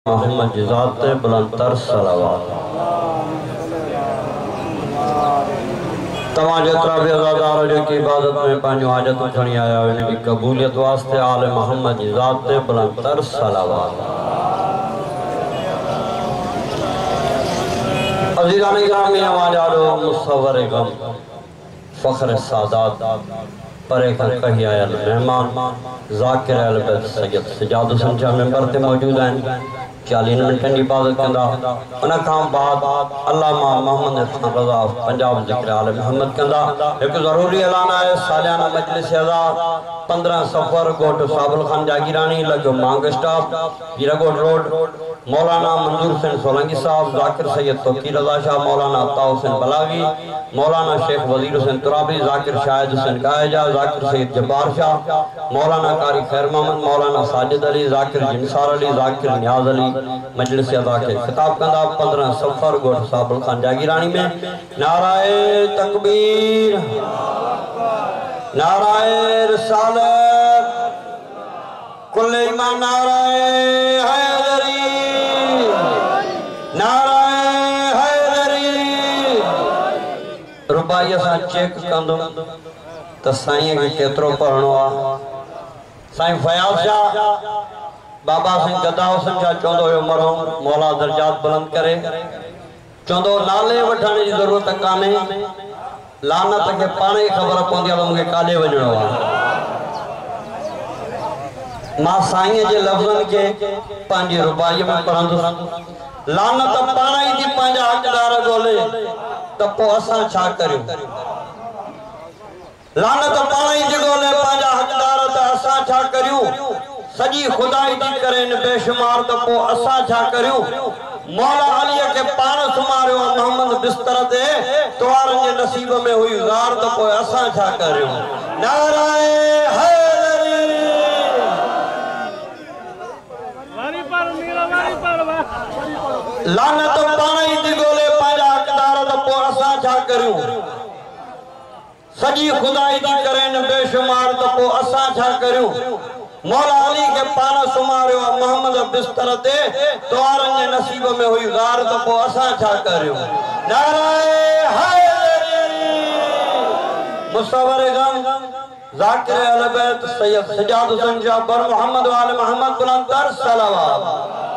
मोहम्मद जिजात बुलंदतर सलावत। तमाम जेतरा भी अज़ादार जो की इबादत में पांचों हाजत खणी आया उनकी कबूलियत वास्ते आले मोहम्मद जिजात बुलंदतर सलावत। अज़ीज़ान गिरामी आवाज़ारो मुसव्वर गम फ़ख्र सादात परे कर कही आयल मेहमान ज़ाकिर अहल बैत सैयद सजाद हुसैन जा मेंबर ते मौजूद हैं। 40 मिनटन की इबादत कंदा उन खां बाद अल्लामा मोहम्मद इरफान रज़ा पंजाब ज़िक्र आले मोहम्मद कंदा। एक ज़रूरी ऐलान है सालियाना मजलिस अज़ा 15 सफ़र गोट साबुल खान जागीरानी लगो मांग स्टाफ हीराकोट रोड मौलाना मंजूर हुसैन सोलंकी साहब ज़ाकिर सैयद तोकी रज़ा शाह मौलाना अता हुसैन बलावी मौलाना शेख वजीर हुसैन तुराबी ज़ाकिर शाहिद हुसैन कायजा ज़ाकिर सैयद जब्बार शाह मौलाना कारी खैर मोहम्मद मौलाना साजिद अली ज़ाकिर जिनसार अली ज़ाकिर नियाज अली मजलिस अज़ा के खिताब कंदा 15 सफ़र गोट साबुल खान जागीरानी में। नाराए तकबीर नाराए रिसालत कुल्ले ईमान नाराए हैदरी नाराए हैदरी। रुबाई असां चेक कंदुम त साईं खे केतिरो पढ़णो आहे। साईं फयाज़ शाह बाबा सिंह गदा हुसैन शाह चवंदो हुयो मरहूम मौला दर्जात बुलंद करे चवंदो नाले वठण जी ज़रूरत कान्हे लानत के पाण ई ख़बर पवंदी आहे मूंखे काॾे वञिणो आहे। मां साईं जे लफ़्ज़नि खे पंहिंजी रुबाई में पढ़ंदुसि। लानत पाण ई थी पंहिंजा हक़दार ॻोल्हे त पोइ असां छा करियूं। लानत पाण ई थी ॻोल्हे पंहिंजा हक़दार त असां छा करियूं। सॼी खुदाई थी करे बेशुमार त पोइ असां छा करियूं। मौला अलीअ खे पाण सुम्हारियो मोहम्मद बिस्तर ते तवारनि जे नसीब में हुई ज़ार त पोइ असां छा करियूं। नाराए हैदरी लानत पाण ई थी ॻोल्हे पंहिंजा हक़दार त पोइ असां छा करियूं। सॼी खुदाई थी करे बेशुमार त पोइ असां छा करियूं। मौला अली के पान सुम्हारियो मोहम्मद बिस्तर ते तवारनि जे नसीब में हुई ज़ार त पोइ असां छा करियूं। नाराए हैदरी मुसव्वर गम ज़ाकिर अहल बैत सैयद सजाद हुसैन शाह बर मोहम्मद वाले मोहम्मद बुलंदतर सलावत।